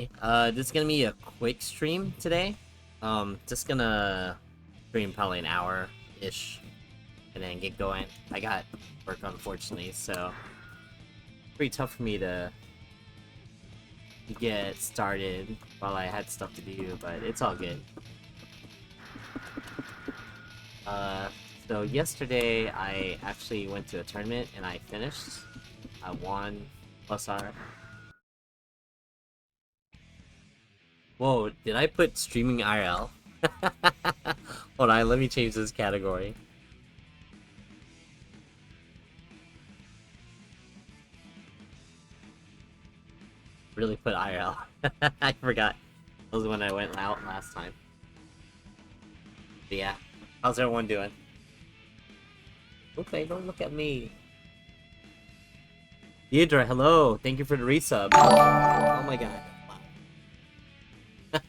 This is gonna be a quick stream today. Just gonna stream probably an hour-ish, and then get going. I got work, unfortunately, so pretty tough for me to get started while I had stuff to do, but it's all good. So yesterday I actually went to a tournament and I finished. I won +R. Whoa, did I put streaming IRL? Hold on, let me change this category. Really put IRL. I forgot. That was when I went out last time. But yeah, how's everyone doing? Okay, don't look at me. Deidre, hello. Thank you for the resub. Oh my god. Wow.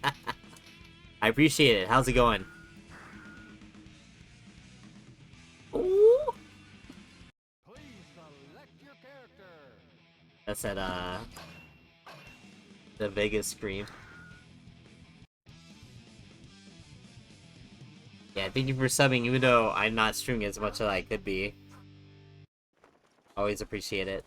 I appreciate it. How's it going? Ooh. That's at the Vegas scream. Yeah, thank you for subbing, even though I'm not streaming as much as I could be. Always appreciate it.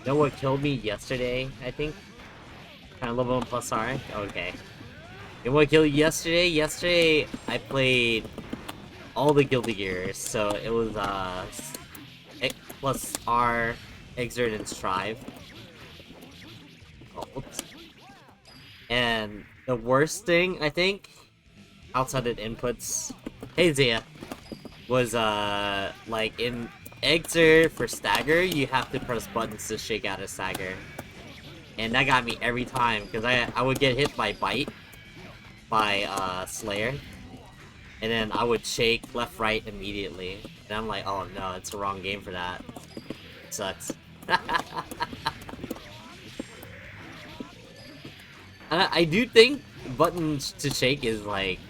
You know what killed me yesterday, I think? Kind of level 1 +R? Okay. You know what killed you yesterday? Yesterday, I played all the Guilty Gears, so it was, +R, Exert, and Strive. Oh, whoops. And the worst thing, I think, outside of inputs... Hey, Zia! Was, like, in Exert for stagger, you have to press buttons to shake out a stagger. And that got me every time, because I would get hit by Bite, by, Slayer. And then I would shake left, right immediately. And I'm like, oh no, it's the wrong game for that. It sucks. I do think buttons to shake is, like,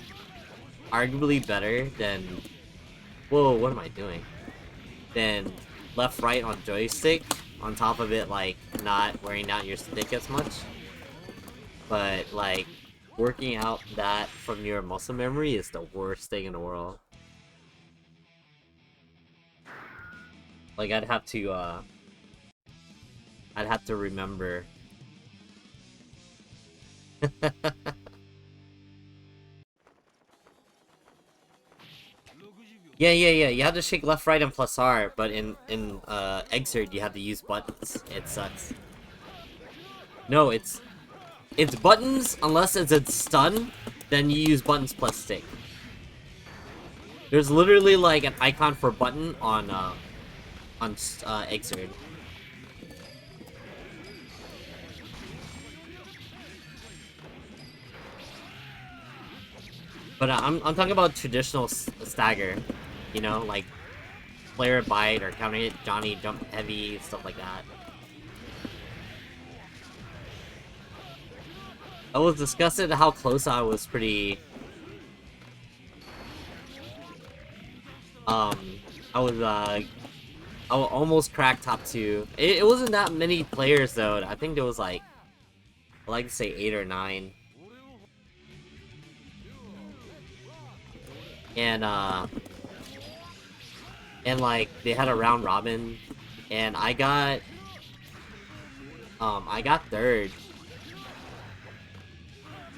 arguably better than... Whoa, what am I doing? Than left, right on joystick. On top of it, like, not wearing out your stick as much. But, like, working out that from your muscle memory is the worst thing in the world. Like, I'd have to remember. Yeah, you have to shake left, right, and +R, but in Exert, you have to use buttons. It sucks. No, it's buttons unless it's a stun, then you use buttons plus stick. There's literally like an icon for button on Exert. But I'm talking about traditional stagger, you know, like player bite or counter hit, Johnny jump heavy, stuff like that. I was disgusted at how close I was. I almost cracked top 2. It wasn't that many players though. I think there was like, I like to say 8 or 9. And like they had a round robin, and I got third.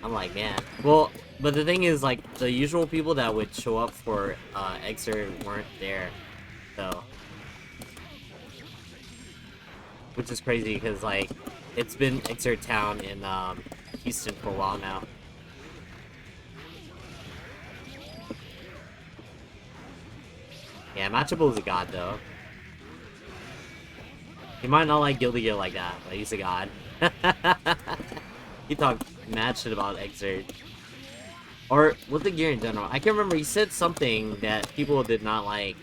I'm like, man. Well, but the thing is, like, the usual people that would show up for Exert weren't there, so, which is crazy because like it's been Exert Town in Houston for a while now. Yeah, Matchable is a god, though. He might not like Guilty Gear like that, but he's a god. He talked mad shit about Exert. Or with the gear in general. I can't remember, he said something that people did not like.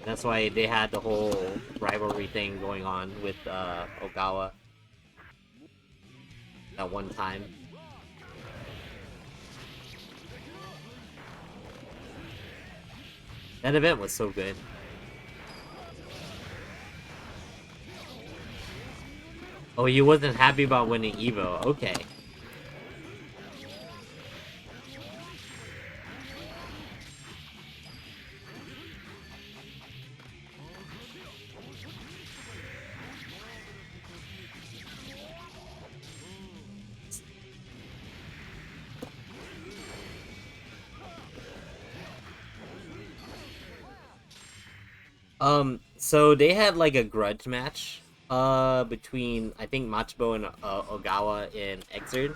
That's why they had the whole rivalry thing going on with Ogawa. At one time. That event was so good. Oh, you wasn't happy about winning Evo. Okay. So they had like a grudge match, between, I think, Machibo and Ogawa in Exerd.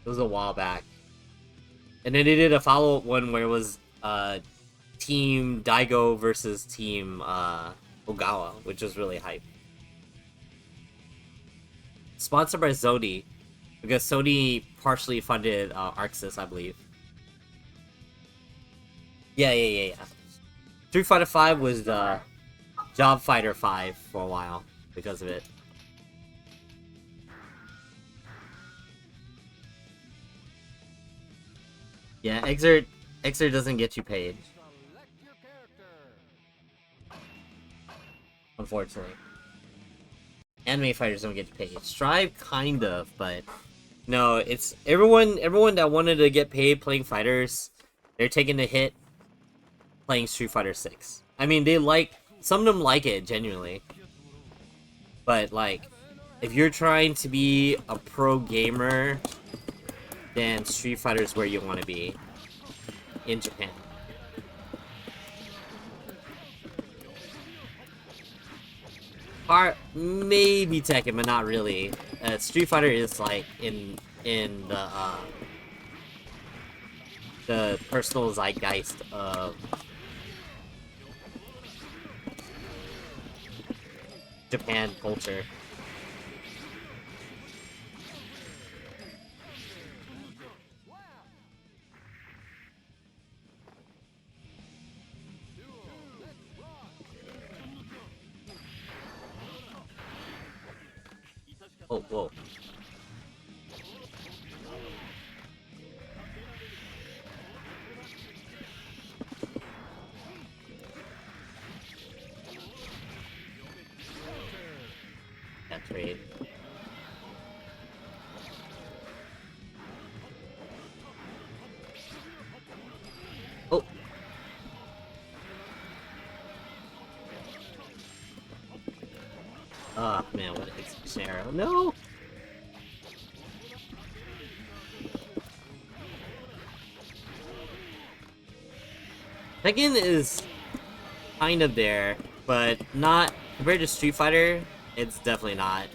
It was a while back. And then they did a follow-up one where it was, Team Daigo versus Team, Ogawa, which was really hype. Sponsored by Sony, because Sony partially funded, Arxis, I believe. Yeah. Street Fighter 5 was the Job Fighter 5 for a while because of it. Yeah, Exert doesn't get you paid. Unfortunately. Anime fighters don't get paid. Strive kind of, but no, it's everyone that wanted to get paid playing fighters, they're taking the hit playing Street Fighter 6. I mean, some of them like it genuinely. But like, if you're trying to be a pro gamer, then Street Fighter is where you want to be in Japan. Maybe Tekken, but not really. Street Fighter is like in the personal zeitgeist of Japan culture. Oh, whoa. That trade. Oh. Oh, man, what an execution arrow. No! Tekken is kind of there, but not compared to Street Fighter. It's definitely not.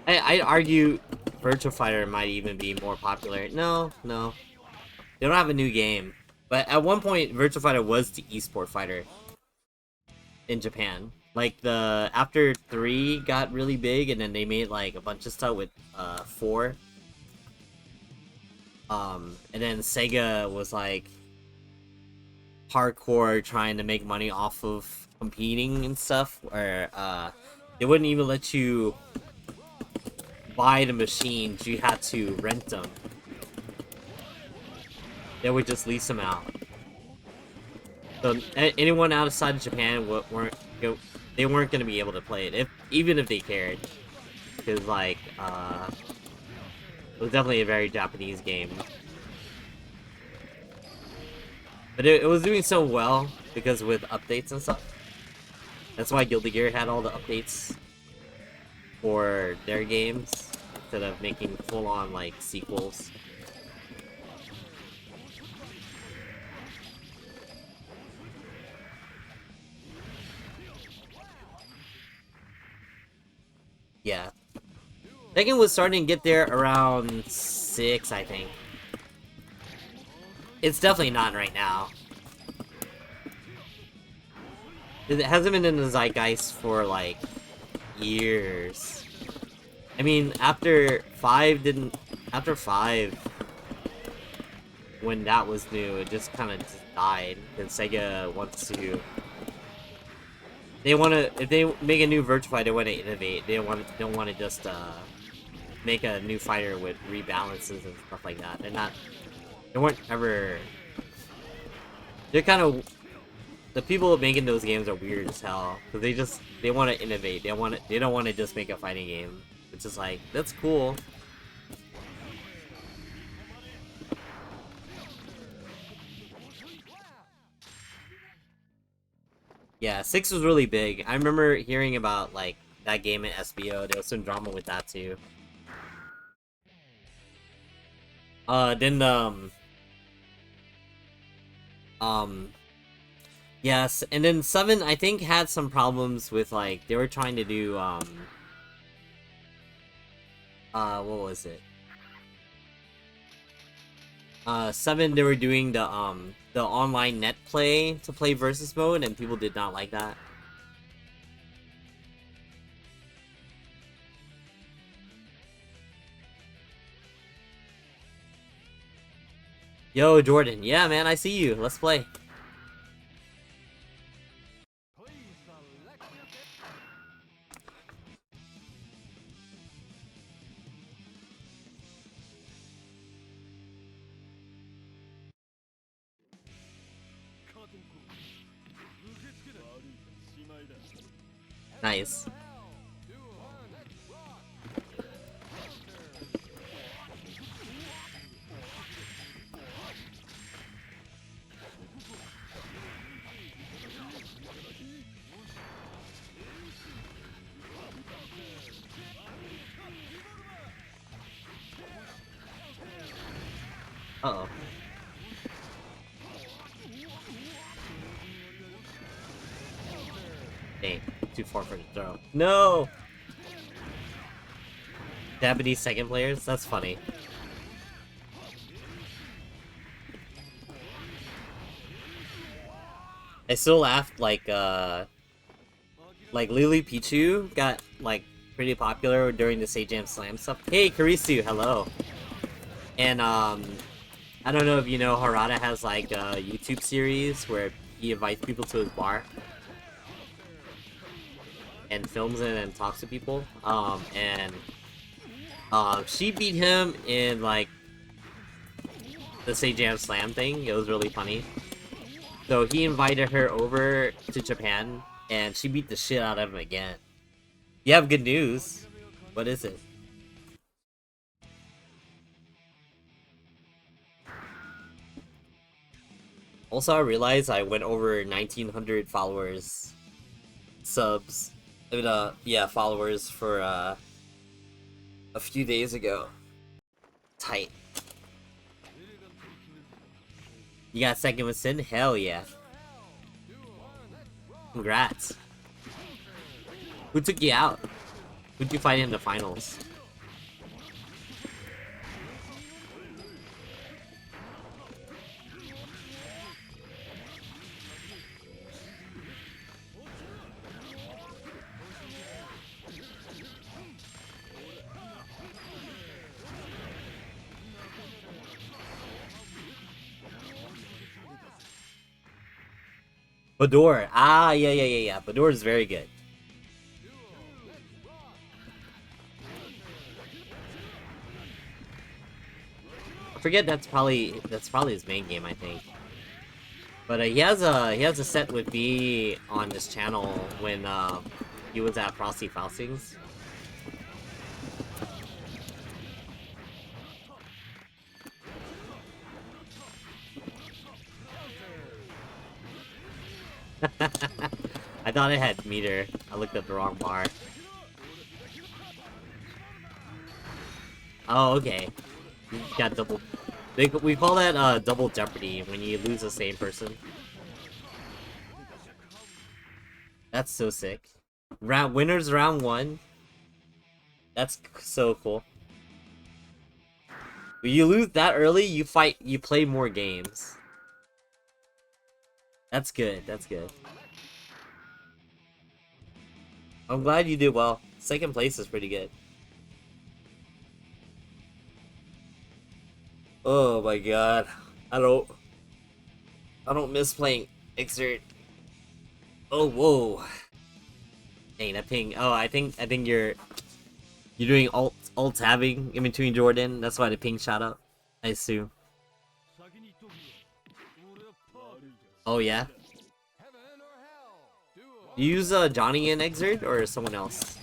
I'd argue Virtua Fighter might even be more popular. No. They don't have a new game. But at one point, Virtua Fighter was the esport fighter in Japan. Like, after 3 got really big, and then they made, like, a bunch of stuff with, 4. And then Sega was, like, hardcore trying to make money off of competing and stuff, where, they wouldn't even let you buy the machines, you had to rent them. They would just lease them out. So anyone outside of Japan they weren't gonna be able to play it, even if they cared, because like it was definitely a very Japanese game. But it was doing so well because with updates and stuff. That's why Guilty Gear had all the updates for their games instead of making full-on like sequels. Yeah. Tekken was starting to get there around 6, I think. It's definitely not right now. It hasn't been in the zeitgeist for like years. I mean, after 5, when that was new, it just kind of just died. And Sega wants to, if they make a new Virtua Fighter, they want to innovate. They don't want to just make a new fighter with rebalances and stuff like that. They weren't ever. They're kind of, the people making those games are weird as hell because they want to innovate. They don't want to just make a fighting game. It's just like, that's cool. Yeah, 6 was really big. I remember hearing about like that game at SBO. There was some drama with that too. Then yes, and then 7 I think had some problems with like they were trying to do what was it? 7 they were doing the online net play to play versus mode, and people did not like that. Yo, Jordan. Yeah, man, I see you. Let's play. Nice. Uh-oh. Dang, too far for the throw. No! Japanese second players? That's funny. I still laughed like Lily Pichu got like pretty popular during the Jam Slam stuff. Hey Karisu, hello. And I don't know if you know, Harada has like a YouTube series where he invites people to his bar and films it and talks to people. She beat him in like the Jam Slam thing. It was really funny. So he invited her over to Japan, and she beat the shit out of him again. You have good news. What is it? Also, I realized I went over 1,900 followers, subs. I mean, yeah, followers for a few days ago. Tight. You got second with Sin? Hell yeah. Congrats. Who took you out? Who'd you fight in the finals? Bador. Ah, yeah. Bador is very good. I forget that's probably his main game, I think. But he has a set with B on his channel when he was at Frosty Faustings. I thought it had meter. I looked at the wrong bar. Oh, okay. You got double. We call that double jeopardy when you lose the same person. That's so sick. Winners round 1. That's so cool. When you lose that early, you play more games. That's good. That's good. I'm glad you did well. Second place is pretty good. Oh my god. I don't miss playing Exert. Oh whoa. Dang, that ping. Oh, I think you're doing alt tabbing in between Jordan. That's why the ping shot up. I assume. Oh yeah. You use Johnny in Exert or someone else?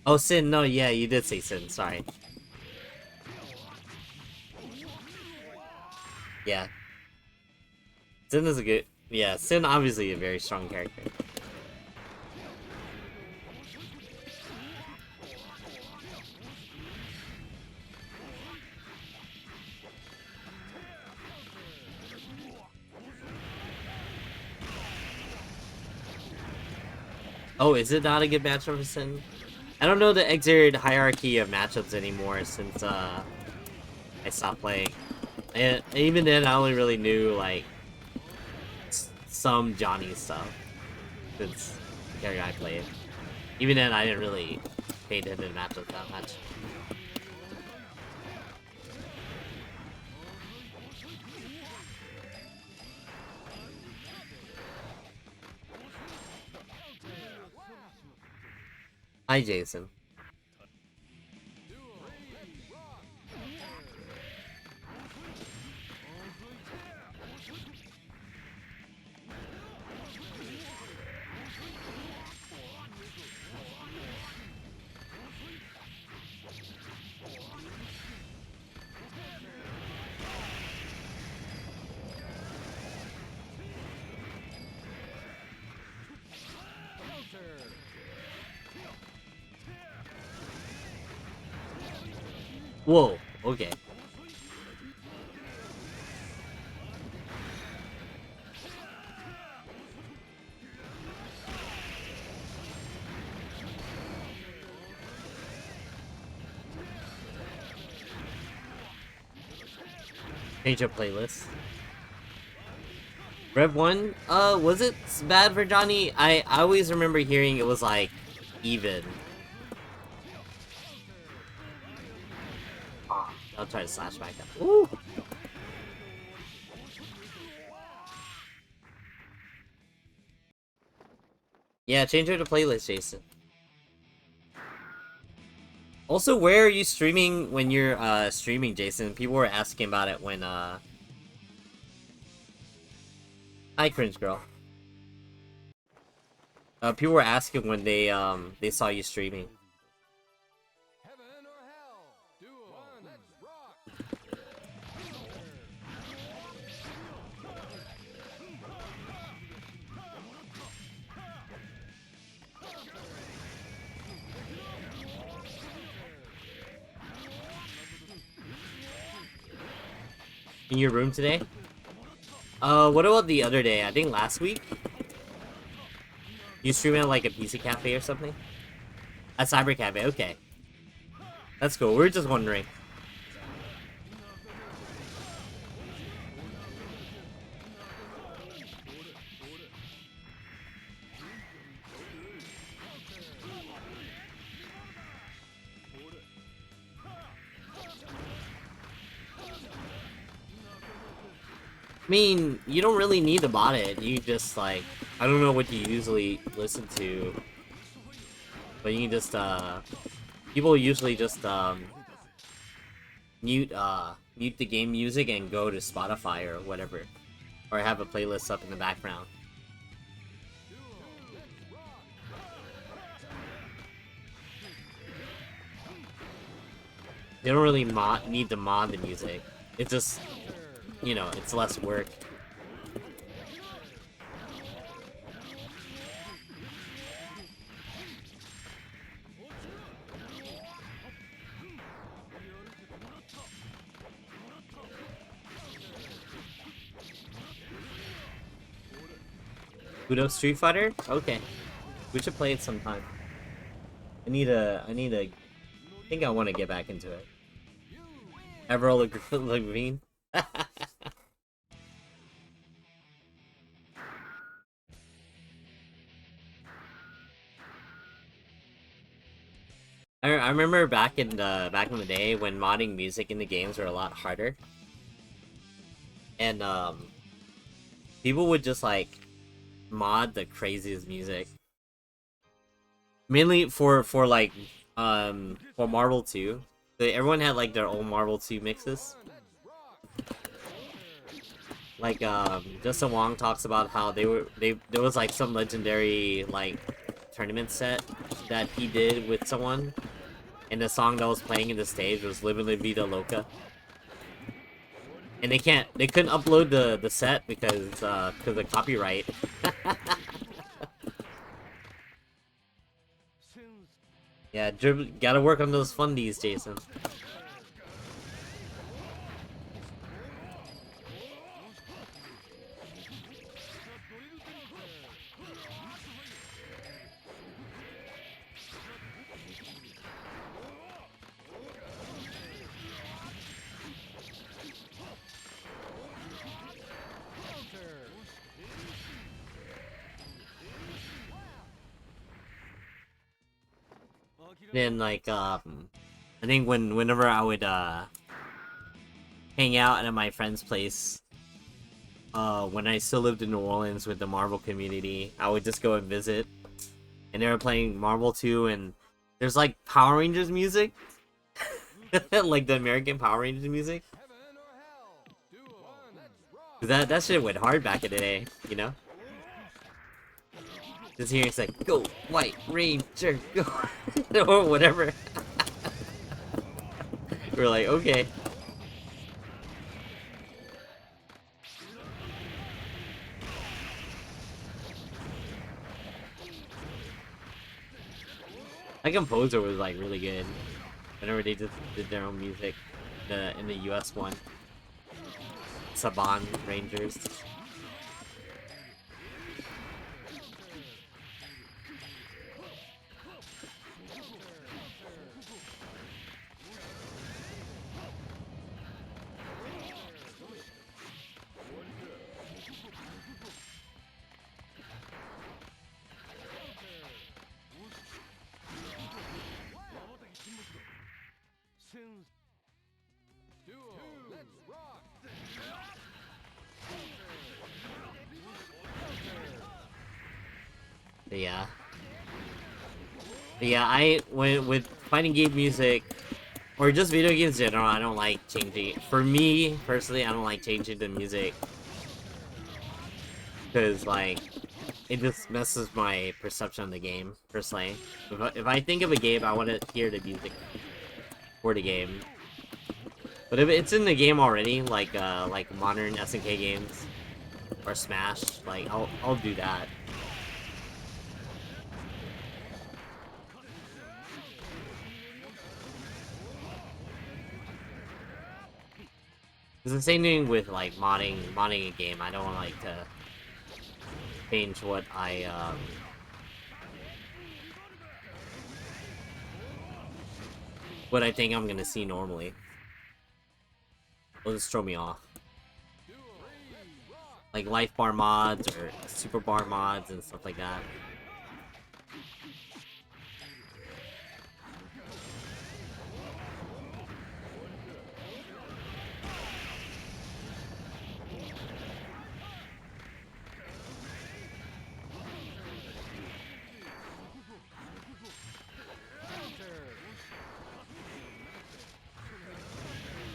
Oh, Sin. No, yeah, you did say Sin. Sorry. Yeah. Sin is a good... Yeah, Sin obviously a very strong character. Oh, is it not a good matchup for Sin? I don't know the Exert hierarchy of matchups anymore since I stopped playing. And even then, I only really knew like some Johnny stuff since the character I played. Even then, I didn't really pay attention to matchups that much. Hi, Jason. Whoa, okay. Change up playlist. Rev 1, was it bad for Johnny? I always remember hearing it was like even. Oh, I'll try to slash back up. Ooh. Yeah, change her to playlist, Jason. Also, where are you streaming when you're streaming, Jason? People were asking about it when Hi, cringe girl. People were asking when they saw you streaming. In your room today? What about the other day? I think last week? You streaming at like a PC cafe or something? A cyber cafe, okay. That's cool, we were just wondering. I mean, you don't really need to bot it. You just like, I don't know what you usually listen to, but you can just people usually just mute the game music and go to Spotify or whatever, or have a playlist up in the background. They don't really need to mod the music. It's just, you know, it's less work. Udo Street Fighter? Okay. We should play it sometime. I think I want to get back into it. Avril Lavigne? I remember back in the day when modding music in the games were a lot harder. And people would just like mod the craziest music. Mainly for like for Marvel 2. Everyone had like their own Marvel 2 mixes. Like Justin Wong talks about how there was like some legendary like tournament set that he did with someone, and the song that was playing in the stage was "Livin' La Vida Loca." And they couldn't upload the set because of copyright. Yeah, gotta work on those fundies, Jason. Then like I think whenever I would hang out at my friend's place, when I still lived in New Orleans with the Marvel community, I would just go and visit, and they were playing Marvel 2, and there's like Power Rangers music, like the American Power Rangers music. That shit went hard back in the day, you know. Just hearing it's like "Go White Ranger, go," or whatever. We're like, okay. That composer was like really good. Whenever they just did their own music, in the US one, Saban Rangers. But yeah. But yeah, when with fighting game music or just video games in general, I don't like changing. For me personally, I don't like changing the music because like it just messes my perception of the game. Personally, if I think of a game, I want to hear the music for the game. But if it's in the game already, like modern SNK games or Smash, like I'll do that. It's the same thing with like modding a game. I don't like to change what I think I'm gonna see normally. It'll just throw me off. Like life bar mods or super bar mods and stuff like that.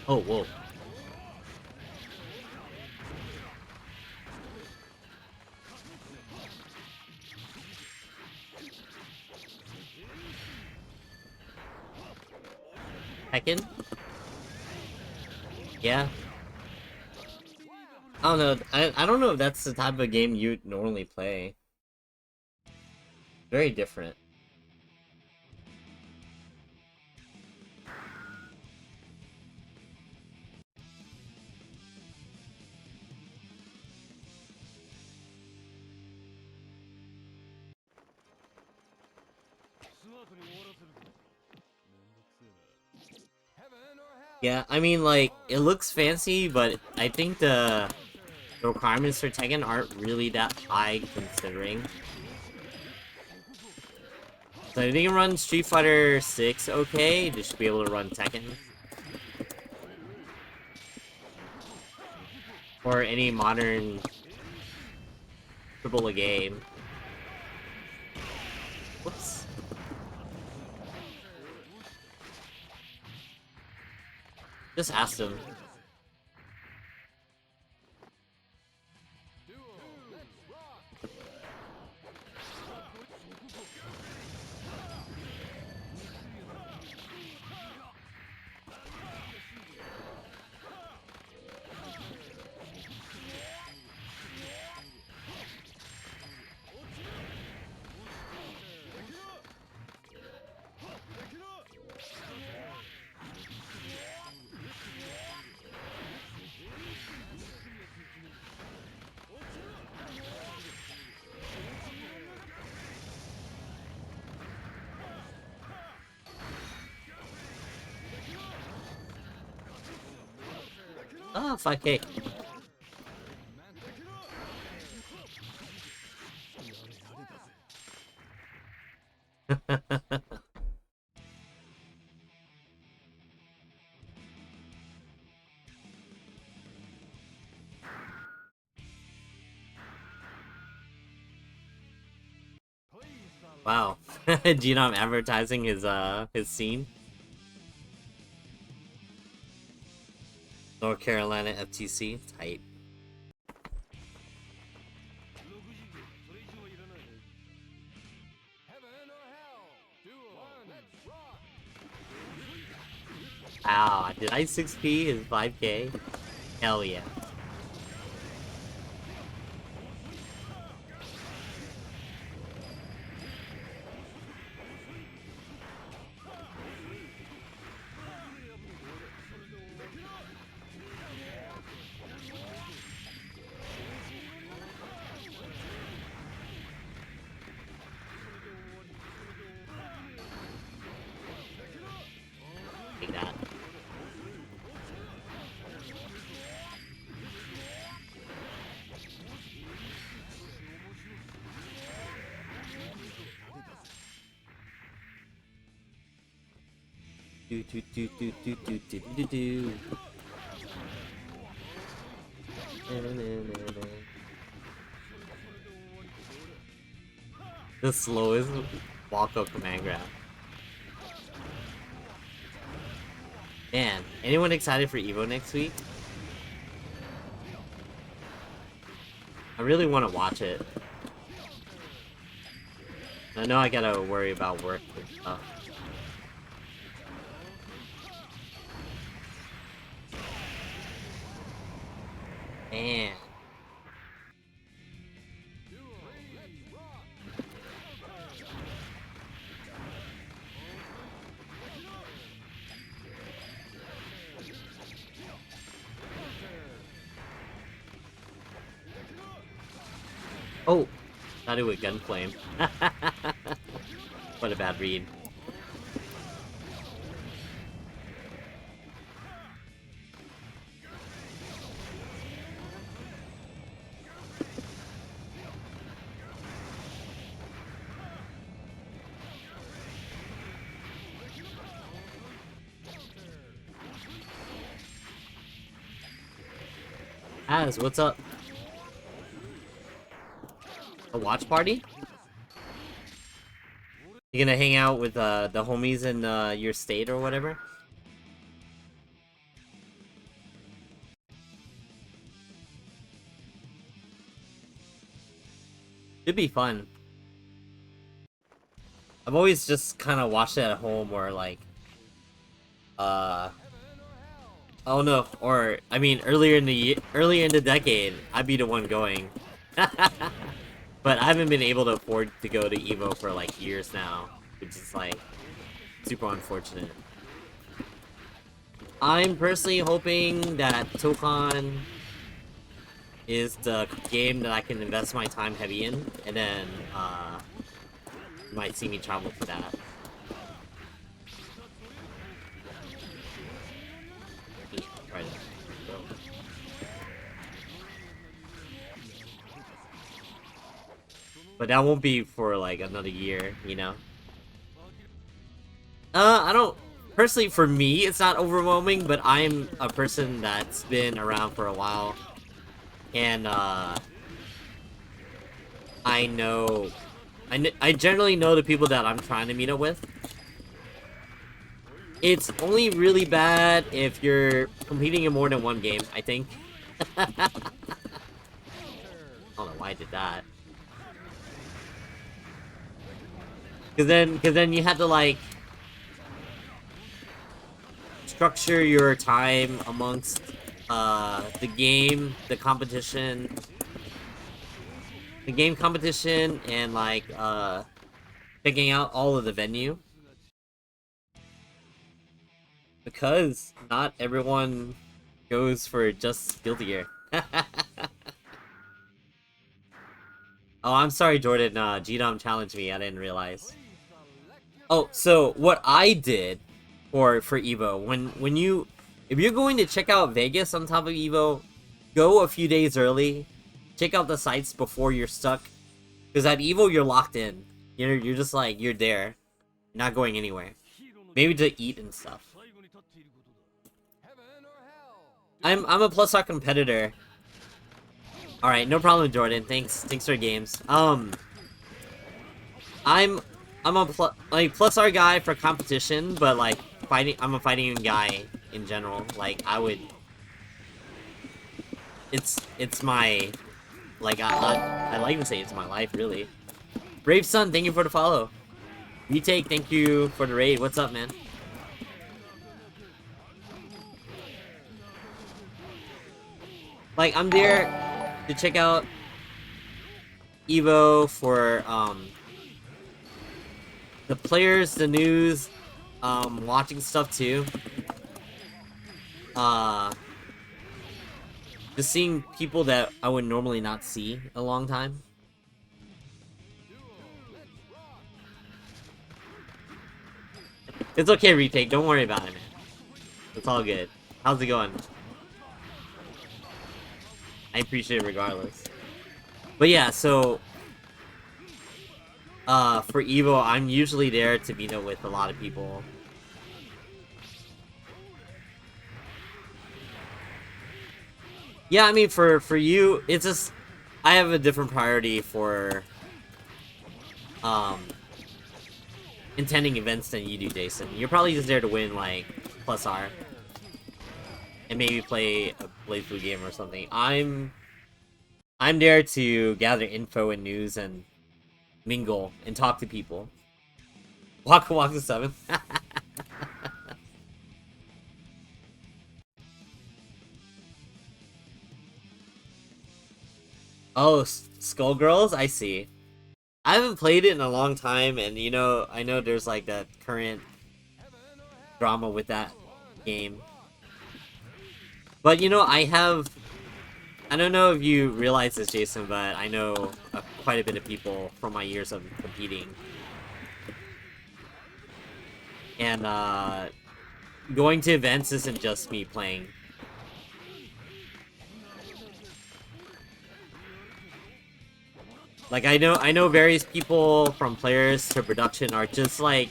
Oh, whoa. Tekken? Yeah. I don't know. I don't know if that's the type of game you'd normally play. Very different. Yeah, I mean, like, it looks fancy, but I think the requirements for Tekken aren't really that high considering. So if you can run Street Fighter 6 okay, they should be able to run Tekken. Or any modern AAA game. Whoops. Just ask them. Ah, 5K. Wow. Genome advertising his scene. North Carolina FTC. Tight. Wow, did I 6P his 5K? Hell yeah. Take that. Do do do do do do do do do. The slowest walk-up command grab. Man, anyone excited for Evo next week? I really want to watch it. I know I gotta worry about work and stuff. Man. Oh, thought it would gunflame. What a bad read. Az, what's up? A watch party? You gonna hang out with the homies in your state or whatever? It'd be fun. I've always just kind of watched it at home or like, oh no, or I mean earlier in the decade, I'd be the one going. But I haven't been able to afford to go to Evo for like years now, which is like super unfortunate. I'm personally hoping that Tokon is the game that I can invest my time heavy in, and then you might see me travel for that. But that won't be for like another year, you know? I don't... Personally, for me, it's not overwhelming, but I'm a person that's been around for a while. And, I know... I generally know the people that I'm trying to meet up with. It's only really bad if you're competing in more than one game, I think. I don't know why I did that. Cause then you have to like structure your time amongst the game, the game competition, and like picking out all of the venue. Because not everyone goes for just Guilty Gear. Oh, I'm sorry, Jordan. GDOM challenged me. I didn't realize. Oh, so what I did for Evo, if you're going to check out Vegas on top of Evo, go a few days early. Check out the sites before you're stuck. Because at Evo, you're locked in. You're just like, you're there. You're not going anywhere. Maybe to eat and stuff. I'm a +R competitor. Alright, no problem, Jordan. Thanks for games. I'm a +R guy for competition, but like I'm a fighting guy in general. Like it's my like I like to say it's my life really. Brave Sun, thank you for the follow. Retake, thank you for the raid. What's up, man? Like I'm there to check out Evo for the players, the news, watching stuff too. Just seeing people that I would normally not see a long time. It's okay, Retake. Don't worry about it, man. It's all good. How's it going? I appreciate it regardless. But yeah, so... for Evo, I'm usually there to meet up with a lot of people. Yeah, I mean, for you, it's just... I have a different priority for... attending events than you do, Jason. You're probably just there to win, like, +R. And maybe play a BlazBlue game or something. I'm there to gather info and news and mingle and talk to people. Waka Waka 7. Oh, Skullgirls? I see. I haven't played it in a long time, and you know, I know there's like that current drama with that game. But you know, I don't know if you realize this, Jason, but I know quite a bit of people from my years of competing. And going to events isn't just me playing. Like I know various people from players to production are just like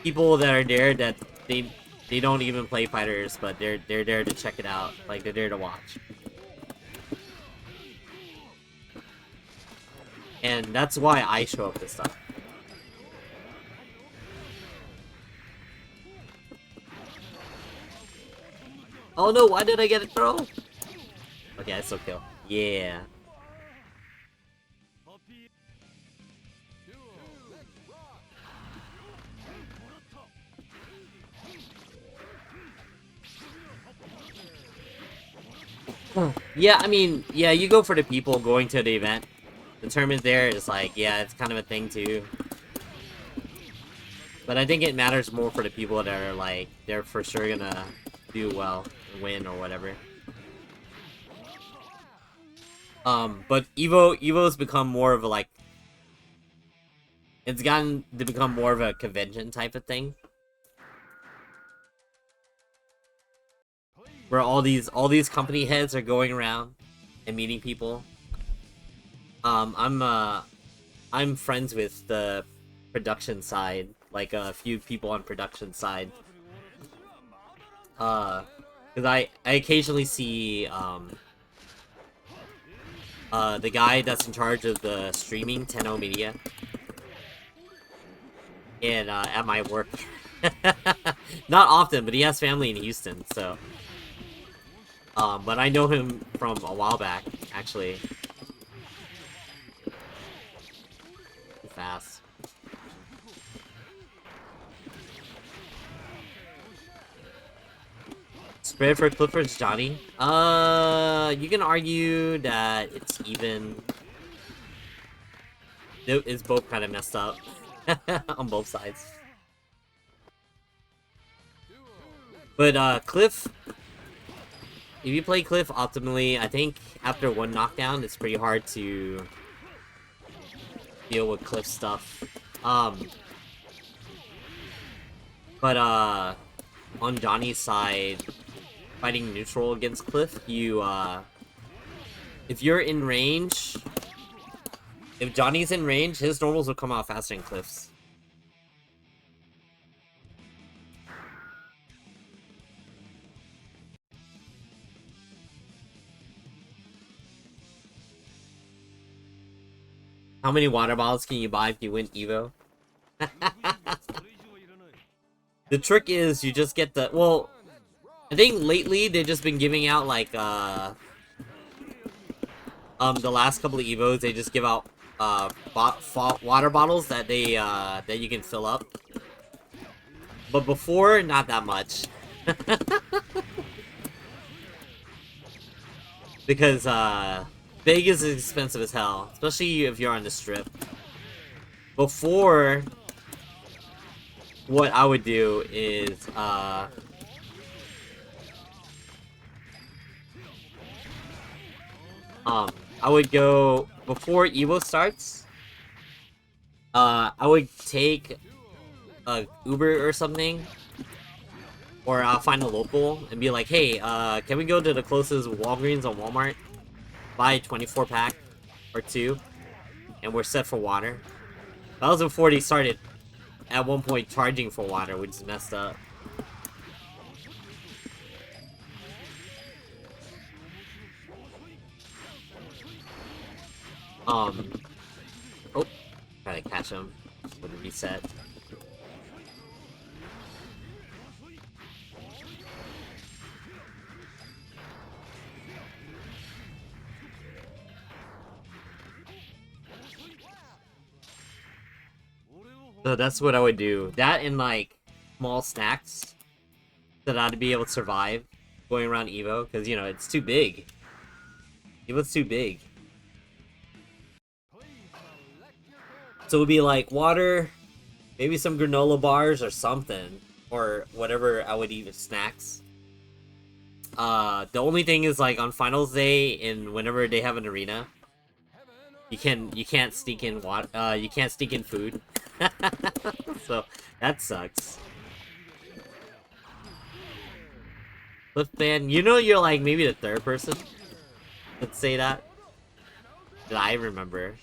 people that are there that they don't even play fighters, but they're there to check it out. Like they're there to watch. And that's why I show up to stuff. Oh no, why did I get a throw? Okay, I still kill. Yeah. Yeah, I mean, yeah, you go for the people going to the event. The tournament there is like, yeah, it's kind of a thing too. But I think it matters more for the people that are like, they're for sure gonna do well, win or whatever. But Evo's become more of a like, it's gotten to become more of a convention type of thing. Where all these company heads are going around and meeting people. I'm I'm friends with the production side, like a few people on production side. Because I occasionally see the guy that's in charge of the streaming, Tenno Media, and at my work. Not often, but he has family in Houston, so. But I know him from a while back, actually. Too fast. Spread for Clifford's Johnny? You can argue that it's even. It's both kind of messed up on both sides. But Cliff, if you play Cliff optimally, I think after one knockdown, it's pretty hard to deal with Cliff stuff. But on Johnny's side, fighting neutral against Cliff, you if you're in range, if Johnny's in range, his normals will come out faster than Cliff's. How many water bottles can you buy if you win Evo? The trick is you just get the... Well, I think lately they've just been giving out, like, the last couple of Evos, they just give out, water bottles that they, that you can fill up. But before, not that much. Because, Vegas is expensive as hell, especially if you're on the strip. Before, what I would do is, I would go, before Evo starts, I would take a Uber or something, or I'll find a local and be like, hey, can we go to the closest Walgreens or Walmart, buy a 24-pack or 2, and we're set for water. That was before they started, at one point, charging for water, which is messed up. Oh, try to catch him with a reset. So that's what I would do. That and, like, small snacks that I'd be able to survive going around Evo, because, you know, it's too big. Evo's too big. So it would be like water, maybe some granola bars or something, or whatever I would eat with snacks. The only thing is, like, on finals day and whenever they have an arena, you can't sneak in water. You can't sneak in food. So that sucks. Cliff fan, you know, you're like maybe the third person that say that I remember.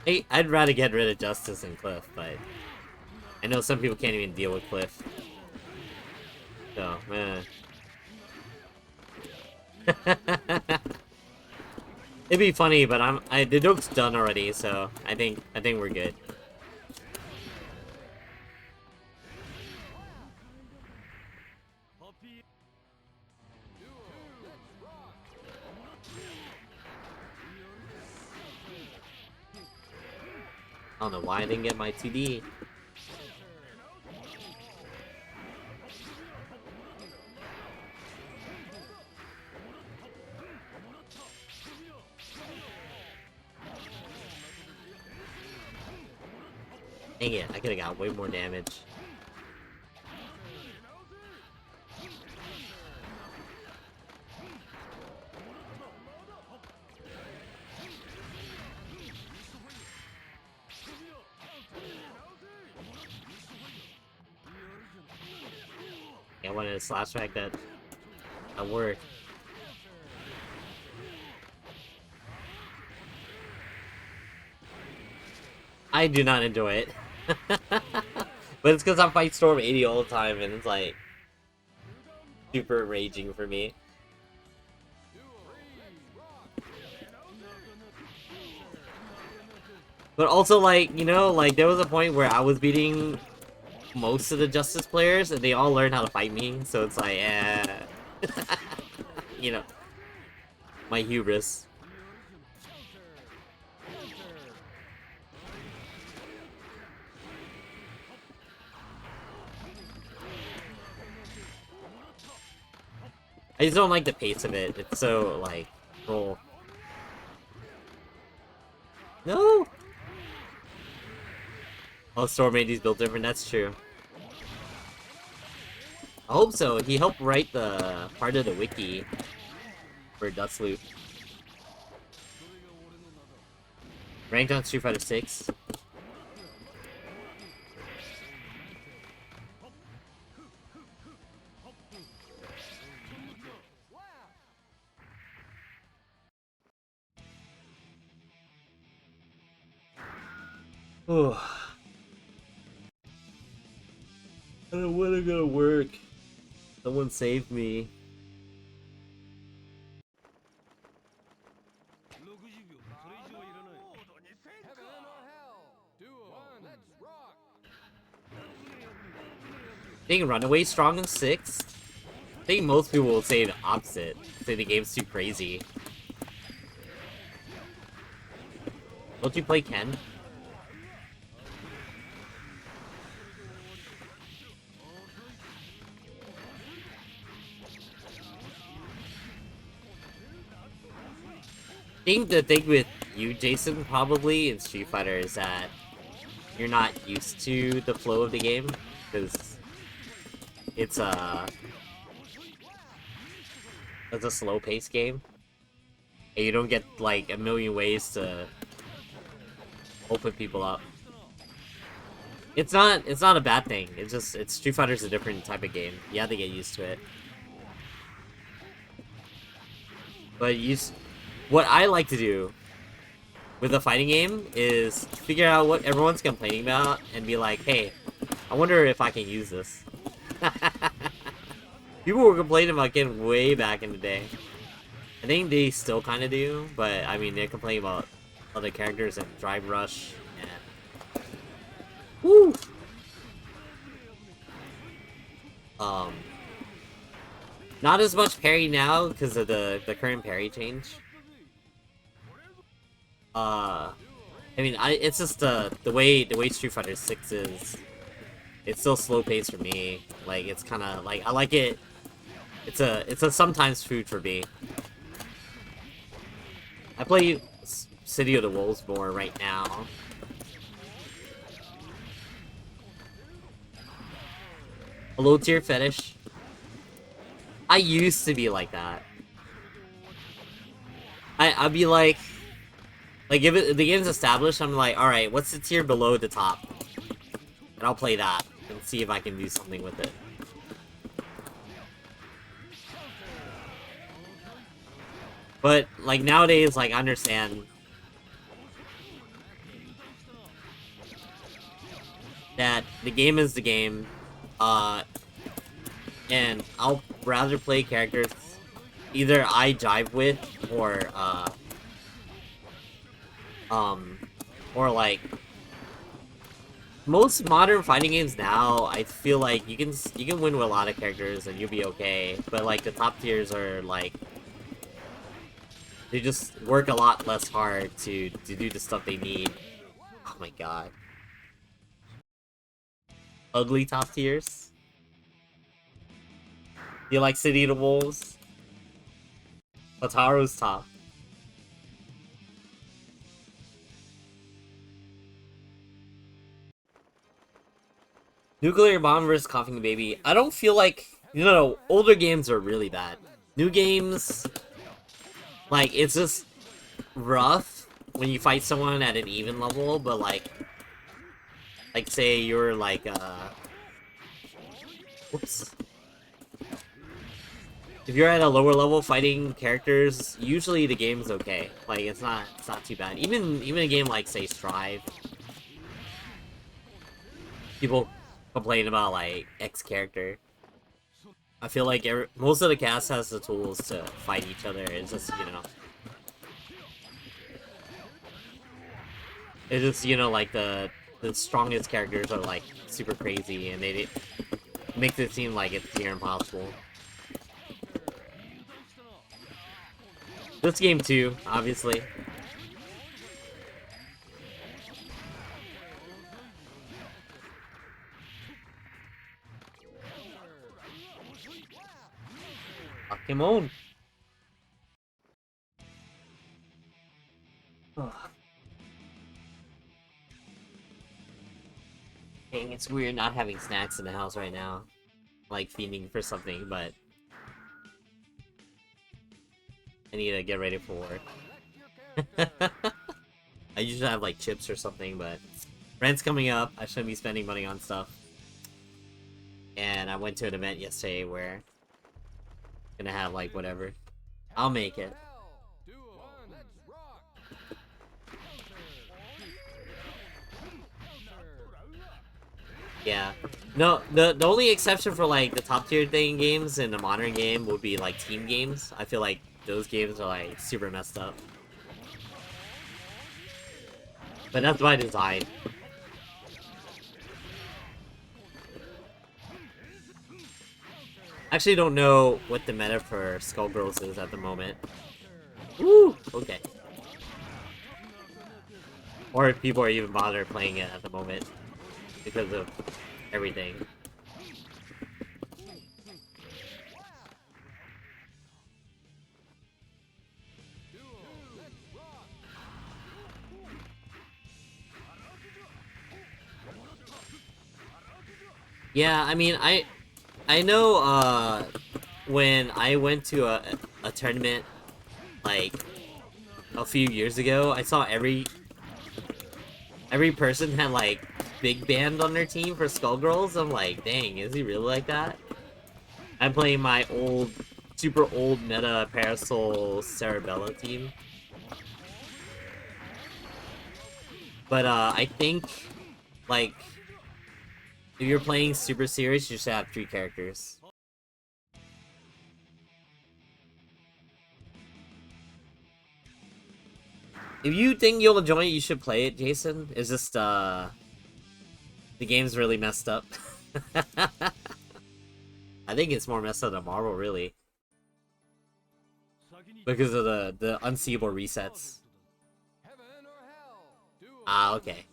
Hey, I'd rather get rid of Justice than Cliff, but I know some people can't even deal with Cliff. So, it'd be funny, but the joke's done already, so I think we're good. I don't know why I didn't get my 2D. Dang it, I could've got way more damage. wanted a slash back that worked. I do not enjoy it. But it's because I'm fighting Storm 80 all the time, and it's like super raging for me. But also, like, you know, like, there was a point where I was beating most of the Justice players, and they all learned how to fight me, so it's like, you know, my hubris. I just don't like the pace of it. It's so, like, roll. No! Oh, Storm 80's built different, that's true. I hope so. He helped write the part of the wiki for Dustloop. Ranked on Street Fighter 6. Oh. I don't want to go to work. Someone save me. I think Runaway's strong in 6. I think most people will say the opposite. Say the game's too crazy. Don't you play Ken? I think the thing with you, Jason, probably in Street Fighter is that you're not used to the flow of the game, because it's a slow-paced game, and you don't get like a million ways to open people up. It's not a bad thing. It's Street Fighter's a different type of game. You have to get used to it. But what I like to do with a fighting game is figure out what everyone's complaining about and be like, hey, I wonder if I can use this. People were complaining about Ken way back in the day. I think they still kind of do, but I mean, they're complaining about other characters and Drive Rush and... Woo! Not as much parry now because of the current parry change. I mean, it's just the way Street Fighter 6 is. It's still slow paced for me. Like, it's kind of like I like it. It's a sometimes food for me. I play City of the Wolves more right now. A low tier fetish. I used to be like that. I'd be like if the game's established, I'm like, all right, what's the tier below the top, and I'll play that and see if I can do something with it. But like nowadays, like I understand that the game is the game, and I'll rather play characters either I jive with or like most modern fighting games now. I feel like you can win with a lot of characters and you'll be okay, but like the top tiers are like they just work a lot less hard to do the stuff they need. Oh my god. Ugly top tiers? Do you like City of the Wolves? Wataru's top. Nuclear Bomb vs. Coughing Baby. I don't feel like... No, older games are really bad. New games... Like, it's just rough when you fight someone at an even level, but like say you're like, whoops. if you're at a lower level fighting characters, usually the game's okay. Like it's not too bad. Even a game like say Strive, people complain about like X character. I feel like most of the cast has the tools to fight each other. It's just like the strongest characters are like super crazy, and they makes it seem like it's near impossible. This game too, obviously. Pokemon. Dang, it's weird not having snacks in the house right now. Like fiending for something, but I need to get ready for work. I usually have like chips or something, but rent's coming up. I shouldn't be spending money on stuff. And I went to an event yesterday where I'm gonna have like whatever. I'll make it. Yeah. No, the only exception for like the top tier thing games in a modern game would be like team games. I feel like those games are like super messed up. But that's by design. I actually don't know what the meta for Skullgirls is at the moment. Woo! Okay. Or if people are even bothered playing it at the moment because of everything. Yeah, I mean, I know, when I went to a tournament, like, a few years ago, I saw every person had, like, big band on their team for Skullgirls. I'm like, dang, is he really like that? I'm playing my super old meta Parasol Cerebella team. But, I think, like, if you're playing super serious, you should have 3 characters. If you think you'll enjoy it, you should play it, Jason. It's just, the game's really messed up. I think it's more messed up than Marvel, really. Because of the unseeable resets. Ah, okay.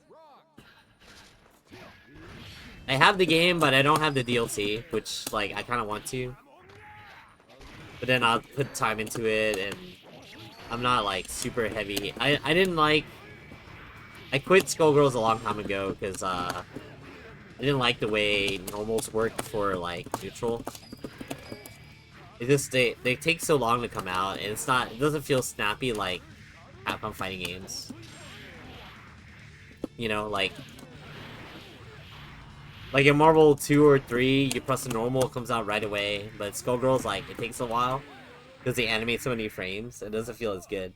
I have the game, but I don't have the DLC, which, like, I kind of want to. But then I'll put time into it, and I'm not, like, super heavy. I didn't like... I quit Skullgirls a long time ago, because, I didn't like the way normals work for, like, neutral. It just, they take so long to come out, and it doesn't feel snappy like Capcom fighting games. You know, like in Marvel 2 or 3, you press the normal, it comes out right away. But Skullgirls, like, it takes a while. Because they animate so many frames, it doesn't feel as good.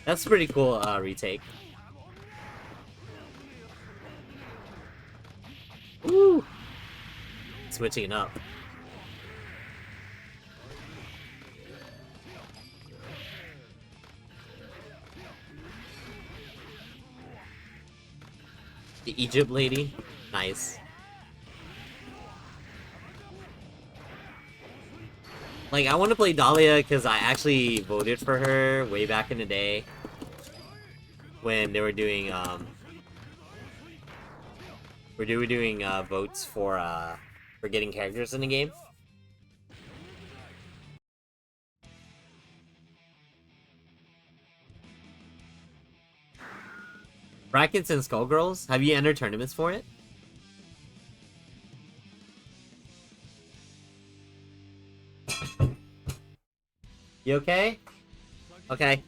That's a pretty cool, retake. Woo! Switching it up. The Egypt lady. Nice. Like, I want to play Dahlia because I actually voted for her way back in the day. When they were doing, votes for getting characters in the game. Brackets and Skullgirls? Have you entered tournaments for it? You okay? Okay.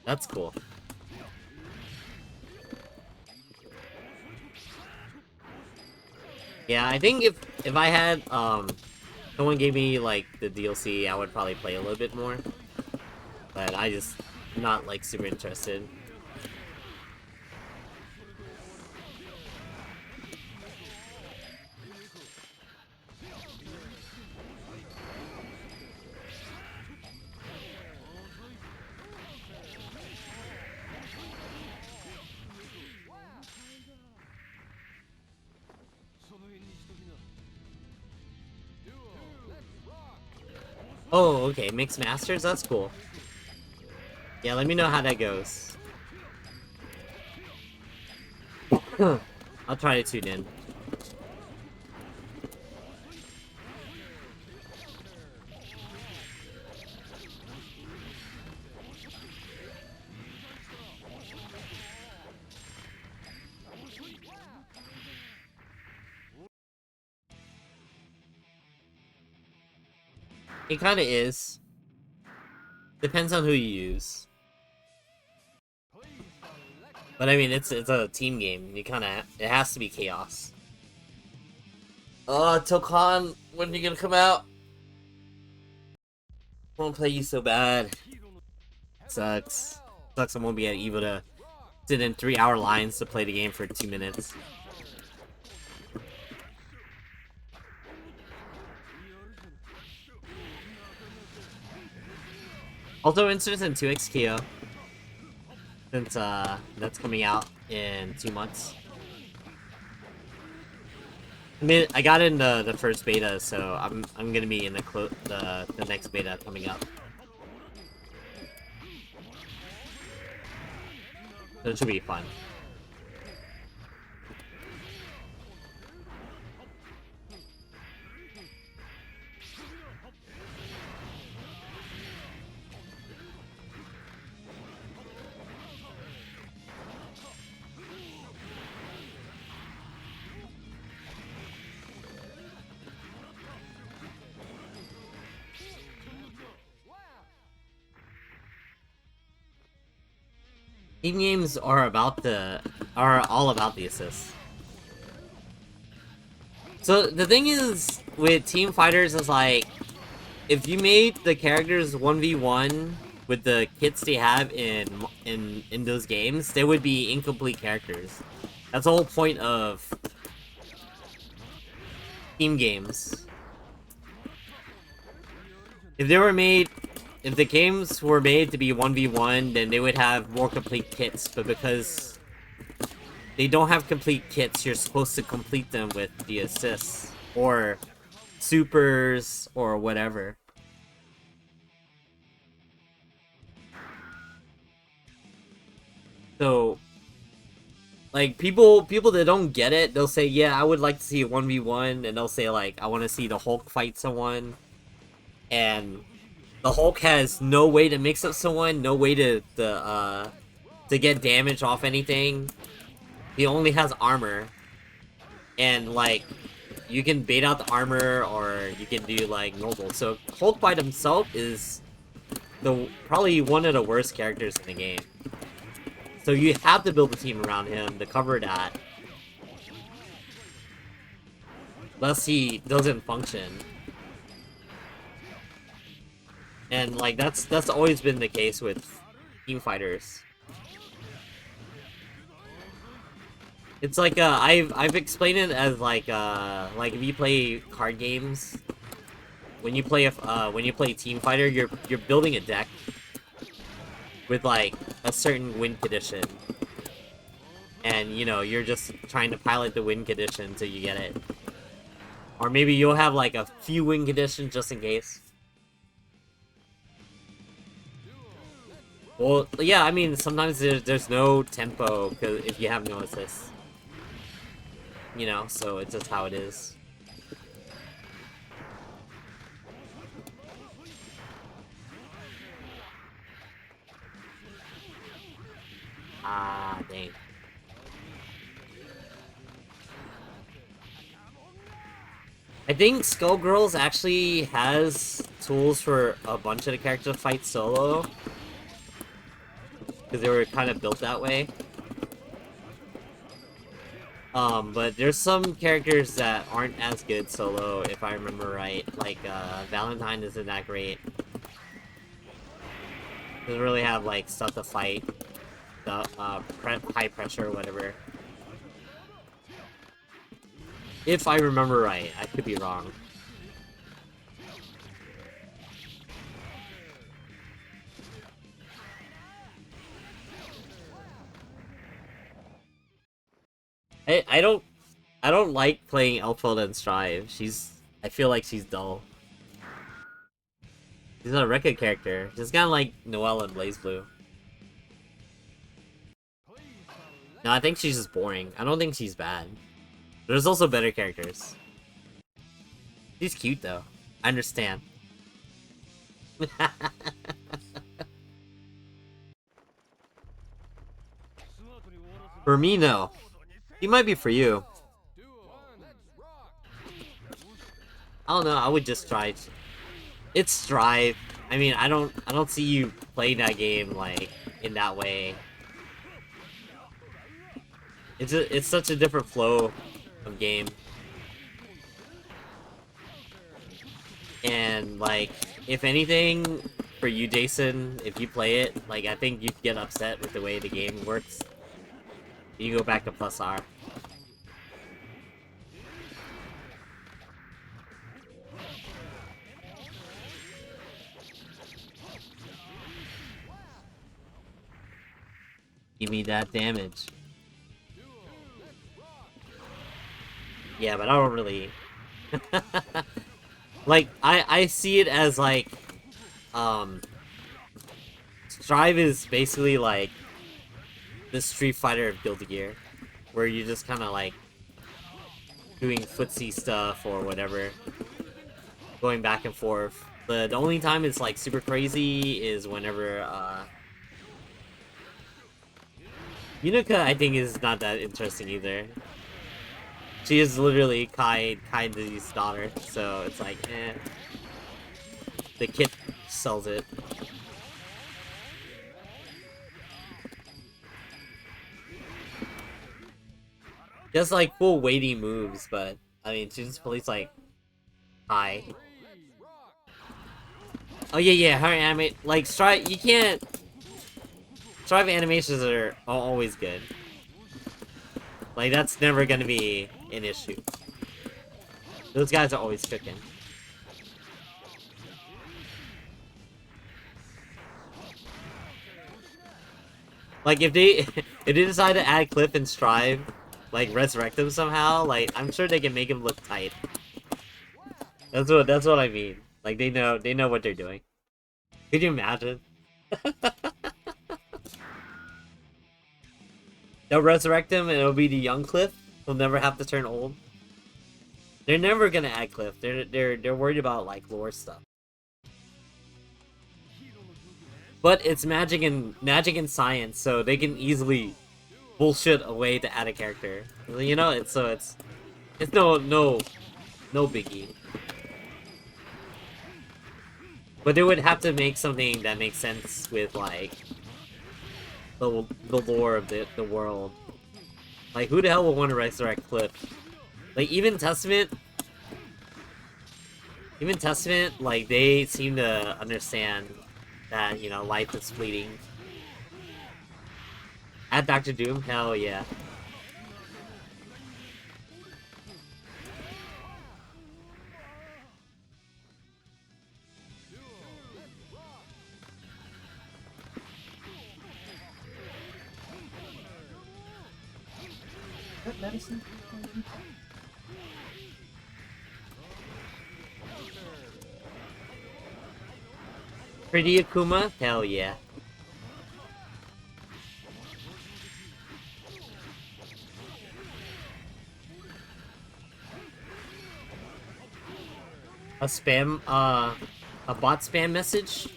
That's cool. Yeah, I think if I had someone gave me like the DLC, I would probably play a little bit more. But I just not like super interested. Oh, okay, mixed masters, that's cool. Yeah, let me know how that goes. I'll try to tune in. It kind of is. Depends on who you use. But I mean, it's a team game. You kind of it has to be chaos. Oh, Tokan, when are you gonna come out? I won't play you so bad. Sucks. Sucks I won't be able to sit in 3-hour lines to play the game for 2 minutes. Also, interested in 2x KO. Since that's coming out in 2 months. I mean, I got in the first beta, so I'm gonna be in the next beta coming up. So it should be fun. Team games are all about the assists. So the thing is with team fighters is like, if you made the characters 1v1 with the kits they have in those games, they would be incomplete characters. That's the whole point of team games. If the games were made to be 1v1, then they would have more complete kits, but because they don't have complete kits, you're supposed to complete them with the assists, or supers, or whatever. So, like, people that don't get it, they'll say, yeah, I would like to see a 1v1, and they'll say, like, I want to see the Hulk fight someone, and the Hulk has no way to mix up someone, no way to get damage off anything. He only has armor, and like you can bait out the armor, or you can do like normal. So Hulk by himself is probably one of the worst characters in the game. So you have to build a team around him to cover that, lest he doesn't function. And like that's always been the case with team fighters. It's like I've explained it as like if you play card games, when you play Team Fighter, you're building a deck with like a certain win condition, and you know you're just trying to pilot the win condition until you get it, or maybe you'll have like a few win conditions just in case. Well, yeah, I mean sometimes there's no tempo because if you have no assists. You know, so it's just how it is. Ah, dang. I think Skullgirls actually has tools for a bunch of the characters to fight solo. Because they were kind of built that way. But there's some characters that aren't as good solo, if I remember right. Like, Valentine isn't that great. Doesn't really have, like, stuff to fight. The, high pressure or whatever. If I remember right, I could be wrong. I don't like playing Elfeld and Strive. I feel like she's dull. She's not a record character. She's kind of like Noelle and BlazBlue. No, I think she's just boring. I don't think she's bad. There's also better characters. She's cute though. I understand. For me, no. He might be for you. I don't know. I would just try. It's Strive. I mean, I don't see you playing that game like in that way. It's such a different flow of game. And like, if anything, for you, Jason, if you play it, like I think you'd get upset with the way the game works. You go back to +R. Give me that damage. Yeah, but I don't really... like, I see it as, like... Strive is basically, like... the Street Fighter of Guilty Gear. Where you're just kind of, like... doing footsie stuff or whatever. Going back and forth. The only time it's, like, super crazy is whenever, Yunuka, I think, is not that interesting either. She is literally Kaidi's daughter, so it's like, eh. The kit sells it. Just like full weighty moves, but I mean, she just plays like high. Oh yeah, her anime like Strive. You can't. Strive animations are always good. Like that's never gonna be an issue. Those guys are always cooking. Like if they decide to add Cliff and Strive, like resurrect him somehow, like I'm sure they can make him look tight. That's what I mean. Like they know what they're doing. Could you imagine? They'll resurrect him and it'll be the young Cliff. He'll never have to turn old. They're never gonna add Cliff. They're worried about like lore stuff. But it's magic and science, so they can easily bullshit a way to add a character. You know, it's no biggie. But they would have to make something that makes sense with like the lore of the world. Like who the hell would want to resurrect Cliff? Like even Testament, like they seem to understand that, you know, life is fleeting. Add Dr. Doom? Hell yeah. What medicine? Pretty Akuma? Hell yeah. A bot spam message?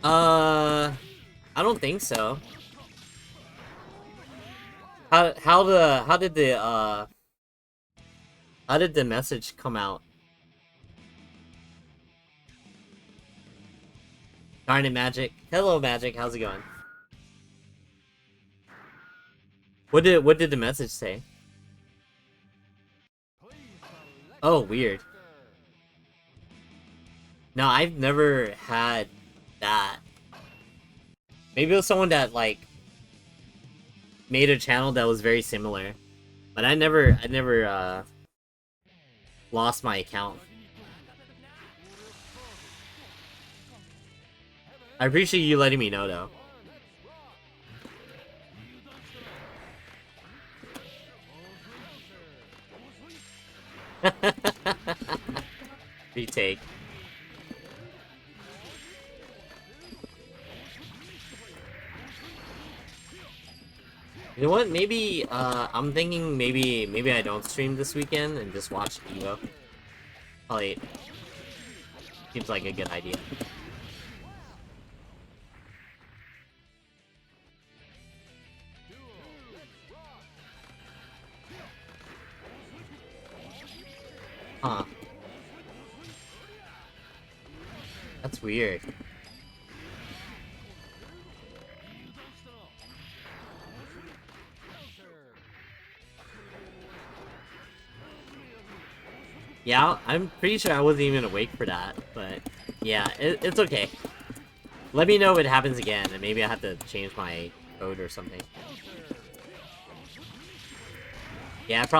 I don't think so. How did the message come out? Darn it, Magic. Hello, Magic. How's it going? What did the message say? Oh, weird. No, I've never had that. Maybe it was someone that like made a channel that was very similar, but I never lost my account. I appreciate you letting me know though. Retake. You know what? Maybe I'm thinking maybe I don't stream this weekend and just watch Evo. Probably seems like a good idea. Huh. That's weird. Yeah, I'm pretty sure I wasn't even awake for that, but yeah, it's okay. Let me know if it happens again, and maybe I have to change my code or something. Yeah, it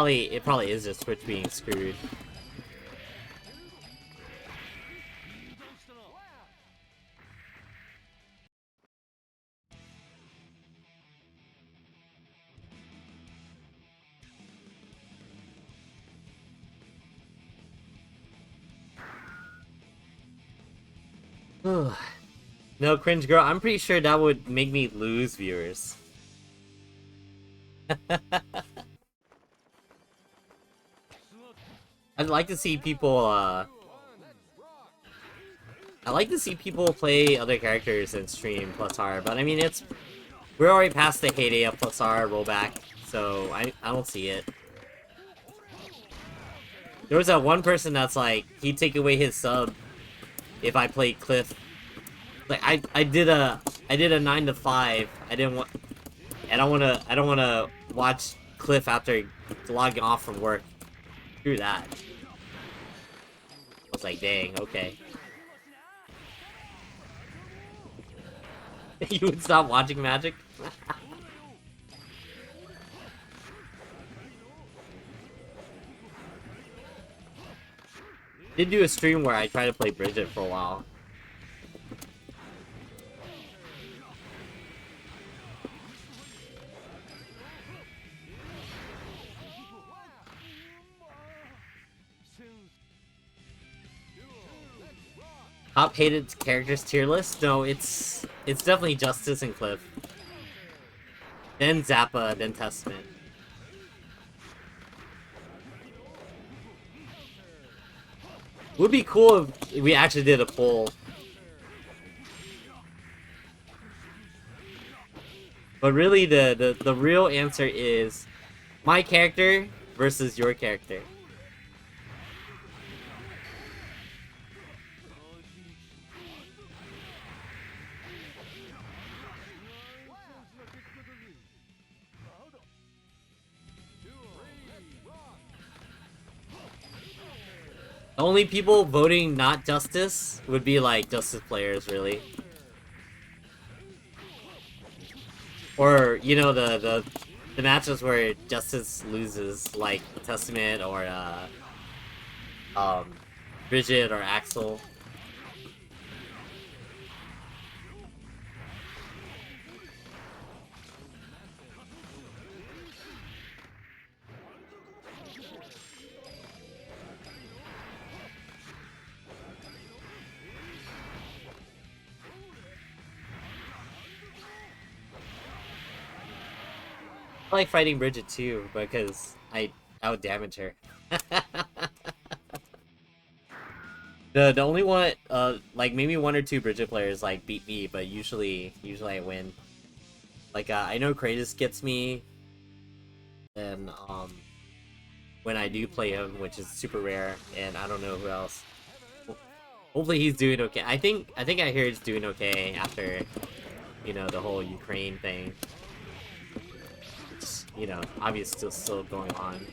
probably is just Twitch being screwed. No, cringe girl, I'm pretty sure that would make me lose viewers. I'd like to see people, I like to see people play other characters and stream +R, but I mean, we're already past the heyday of +R rollback, so I don't see it. There was that one person that's like, he'd take away his sub if I played Cliff. Like, I did a 9 to 5. I don't wanna watch Cliff after logging off from work. Screw that. I was like, dang, okay. You would stop watching Magic? Did do a stream where I tried to play Bridget for a while. Top hated characters tier list? No, it's definitely Justice and Cliff. Then Zappa, then Testament. Would be cool if we actually did a poll. But really, the real answer is my character versus your character. The only people voting not Justice would be like Justice players, really. Or, you know, the matches where Justice loses, like Testament or Bridget or Axel. I like fighting Bridget too, because I would damage her. The only one, like maybe one or two Bridget players like beat me, but usually I win. Like I know Kratos gets me, and when I do play him, which is super rare, and I don't know who else. Hopefully he's doing okay. I think I hear he's doing okay after, you know, the whole Ukraine thing. you know, obviously still going on.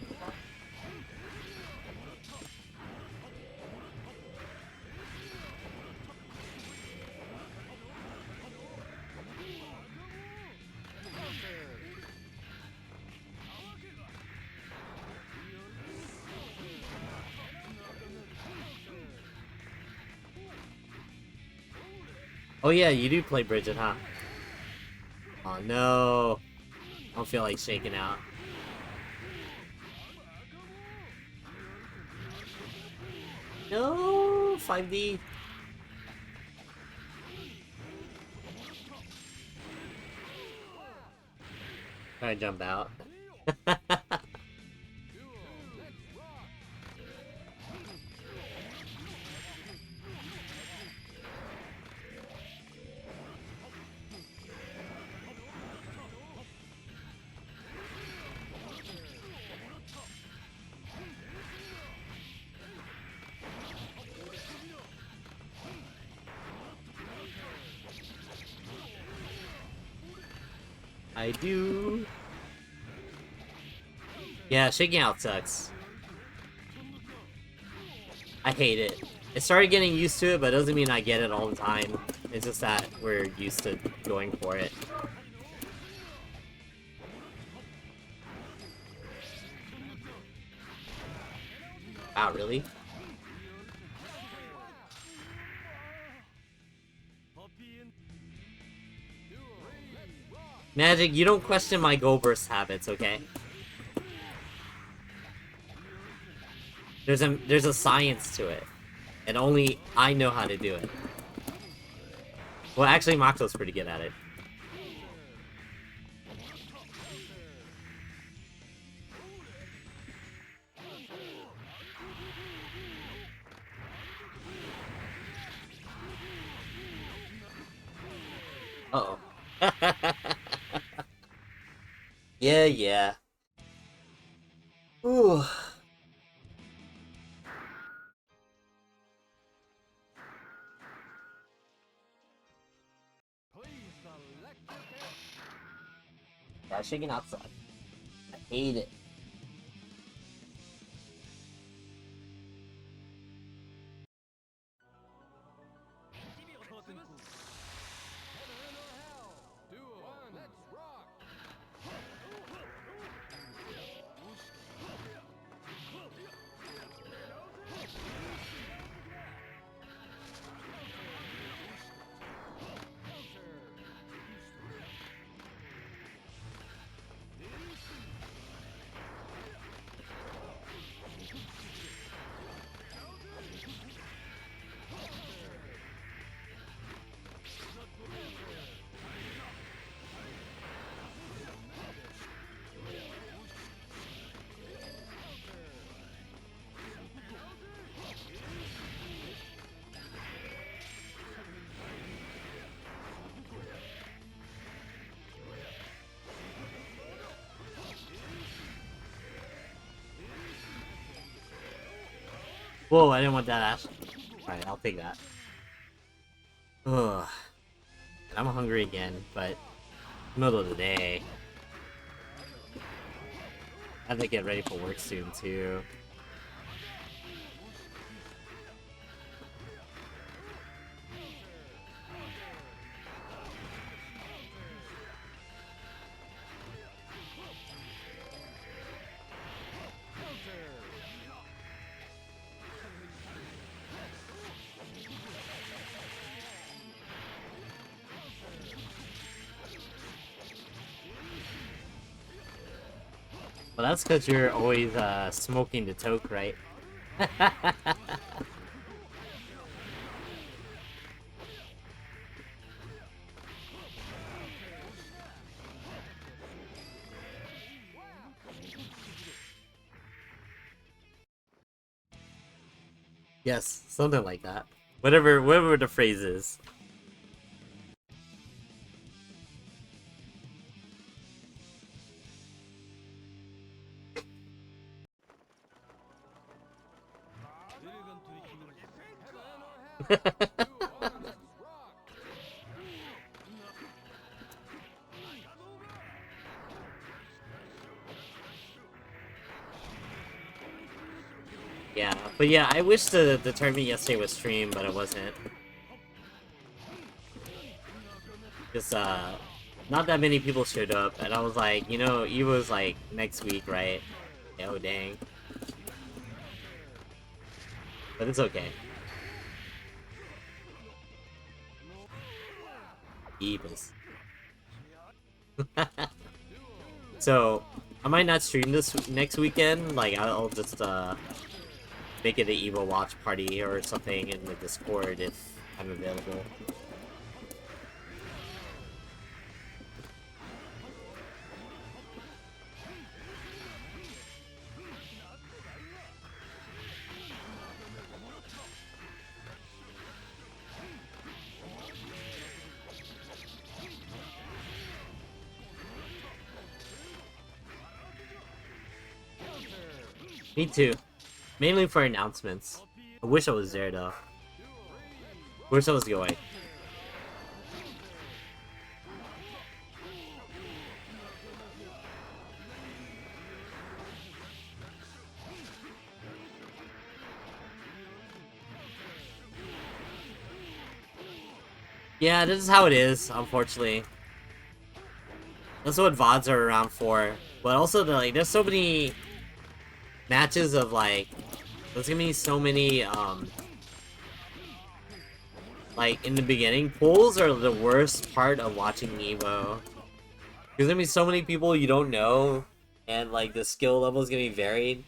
Oh yeah, you do play Bridget, huh? Oh no. I don't feel like shaking out. No, 5D. Try to jump out. I do. Yeah, shaking out sucks. I hate it. I started getting used to it, but it doesn't mean I get it all the time. It's just that we're used to going for it. Wow, really? Magic, you don't question my go burst habits, okay? There's a science to it. And only I know how to do it. Well, actually, Moxo's pretty good at it. Uh-oh. Yeah, yeah. Ooh. Yeah, shaking outside. I hate it. Whoa, I didn't want that ash. Alright, I'll take that. Ugh. I'm hungry again, but middle of the day. I have to get ready for work soon, too. Well, that's because you're always, smoking the toke, right? Yes, something like that. Whatever the phrase is. Yeah, but yeah, I wish the tournament yesterday was streamed, but it wasn't. Just, not that many people showed up, and I was like, you know, Evo's like next week, right? Yeah, oh dang. But it's okay. Evos. So, I might not stream this next weekend, like, I'll just, make it an Evo watch party or something in the Discord if I'm available. Me too. Mainly for announcements. I wish I was there, though. Wish I was going. Yeah, this is how it is, unfortunately. That's what VODs are around for. But also, like, there's so many matches of, like... There's gonna be so many, like, in the beginning, pools are the worst part of watching Evo. There's gonna be so many people you don't know, and, like, the skill level is gonna be varied.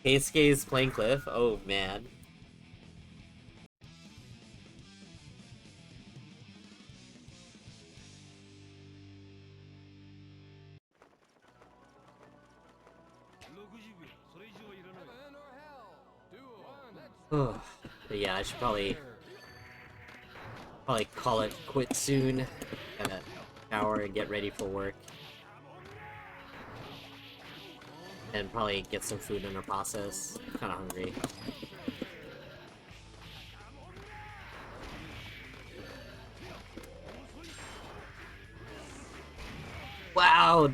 Keisuke is playing Cliff? Oh, man. But yeah, I should probably call it quit soon. Gotta shower and get ready for work. And probably get some food in the process. Kinda hungry. Wow!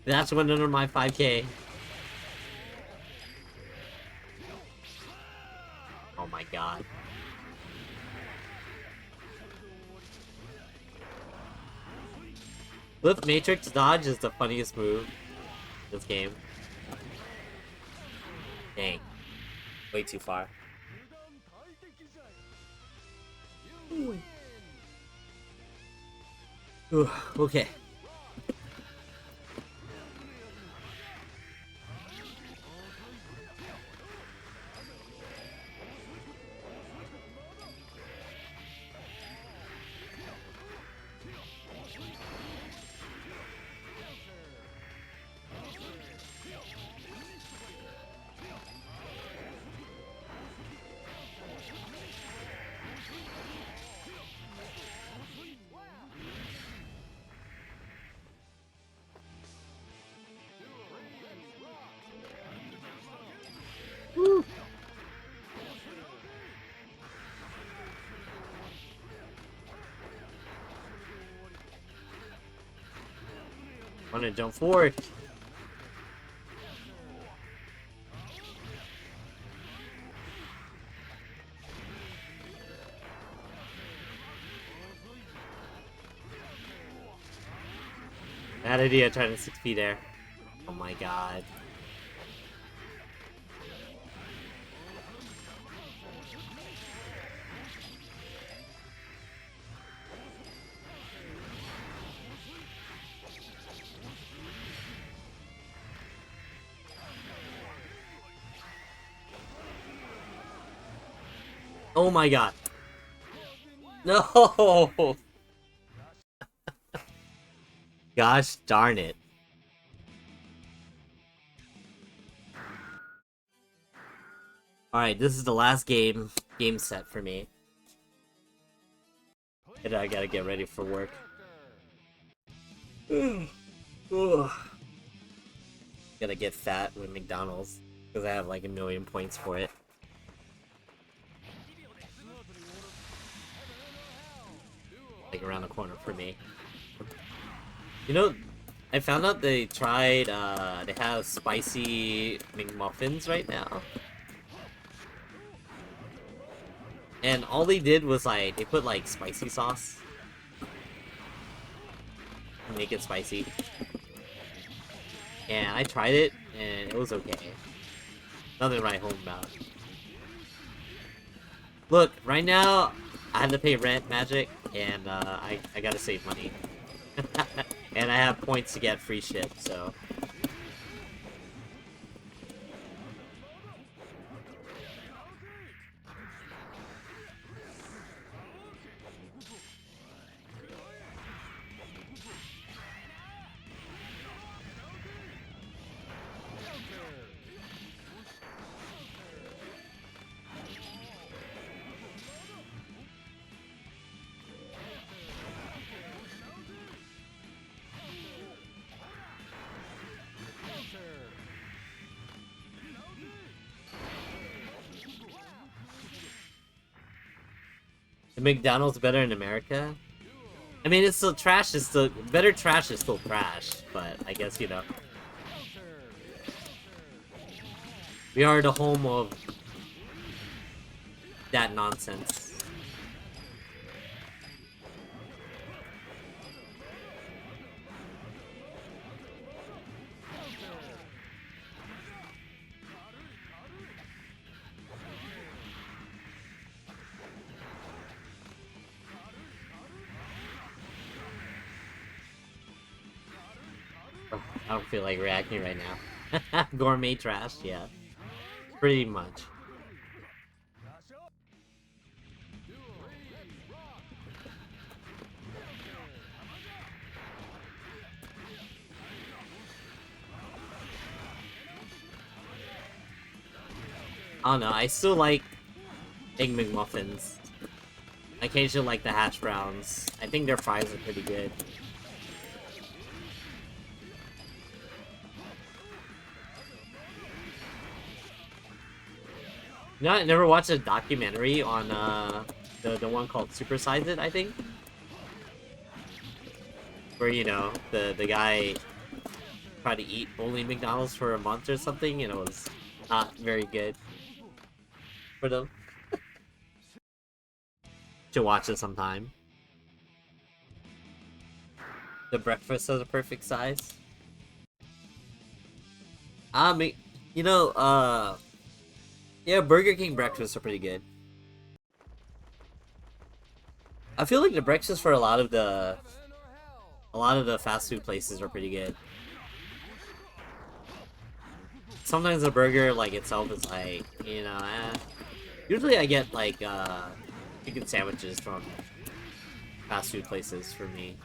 That's went under my 5K. Oh my god. Flip Matrix dodge is the funniest move in this game. Dang. Way too far. Ooh, okay. Woo. Wanna jump forward. Bad idea trying to 6 feet there. Oh my god. Oh my god. No! Gosh darn it. Alright, this is the last game set for me. And I gotta get ready for work. Gotta get fat with McDonald's, because I have like 1,000,000 points for it. Like around the corner for me. You know, I found out they tried, they have spicy McMuffins right now. And all they did was, like, they put, like, spicy sauce. To make it spicy. And I tried it, and it was okay. Nothing to write home about. Look, right now, I have to pay rent, Magic, and, I gotta save money. And I have points to get free shit, so... The McDonald's better in America? I mean, it's still trash, is still... Better trash is still trash, but I guess, you know... We are the home of... that nonsense. I don't feel like reacting right now. Gourmet trash, yeah. Pretty much. I don't know, I still like Egg McMuffins. I occasionally like the hash browns. I think their fries are pretty good. You know, I never watched a documentary on the one called Super Size It, I think? Where, you know, the guy tried to eat only McDonald's for a month or something, and it was not very good for them. Should watch it sometime. The breakfast is a perfect size. You know, yeah, Burger King breakfasts are pretty good. I feel like the breakfast for a lot of the fast food places are pretty good. Sometimes the burger, like, itself is like, you know, usually I get, like, chicken sandwiches from fast food places for me.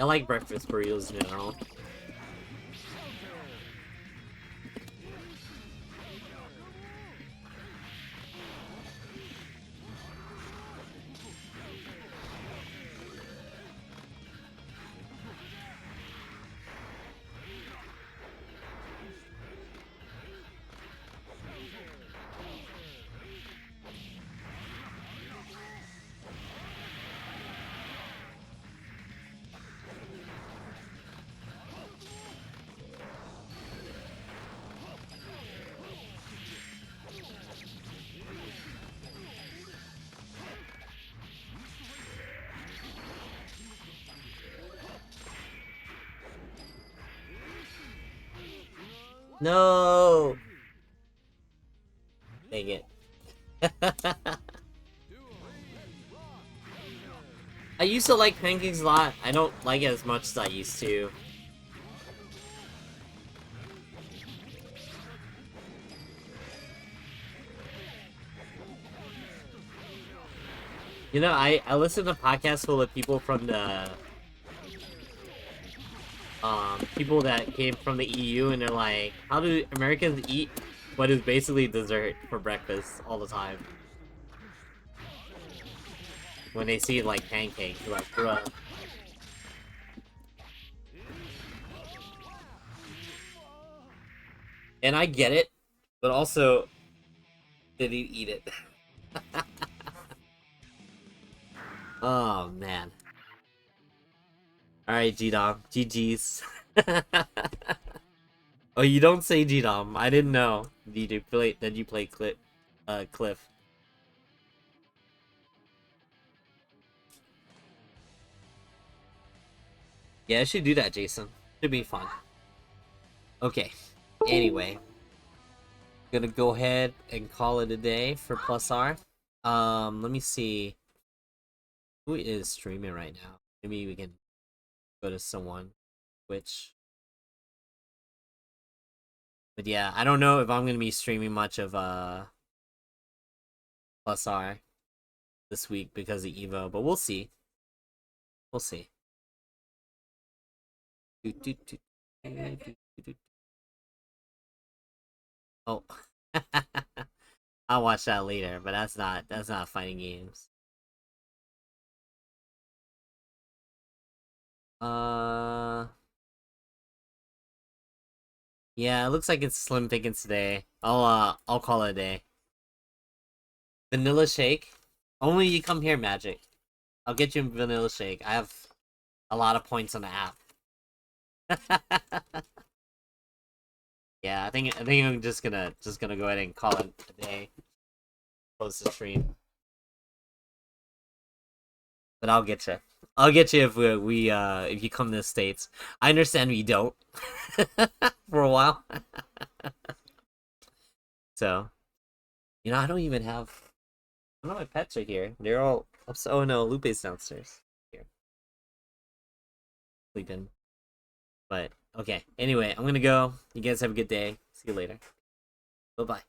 I like breakfast burritos in general. No! Dang it. I used to like pancakes a lot. I don't like it as much as I used to. You know, I listen to podcasts full of people from the people that came from the EU, and they're like, how do Americans eat what is basically dessert for breakfast all the time? when they see like Pancake. They're like, bruh. And I get it, but also, did he eat it? Oh man. Alright, G-Dom. GG's. Oh, you don't say G-Dom. I didn't know. Did you play Cliff? Yeah, I should do that, Jason. Should be fun. Okay. Anyway. Gonna go ahead and call it a day for Plus R. Let me see. Who is streaming right now? Maybe we can go to someone. Twitch. But yeah, I don't know if I'm gonna be streaming much of Plus R this week because of Evo, but we'll see. We'll see. Oh. I'll watch that later, but that's not fighting games. Yeah, it looks like it's slim pickings today. I'll call it a day. Vanilla shake? Only you come here, Magic. I'll get you a vanilla shake. I have a lot of points on the app. Yeah, I think I'm just gonna go ahead and call it a day. Close the stream. But I'll get you. I'll get you if you come to the States. I understand you don't for a while. So, I don't even have. I don't know, my pets are here. They're all upset. Oh no, Lupe's downstairs. Here, sleeping. But okay. Anyway, I'm gonna go. You guys have a good day. See you later. Bye bye.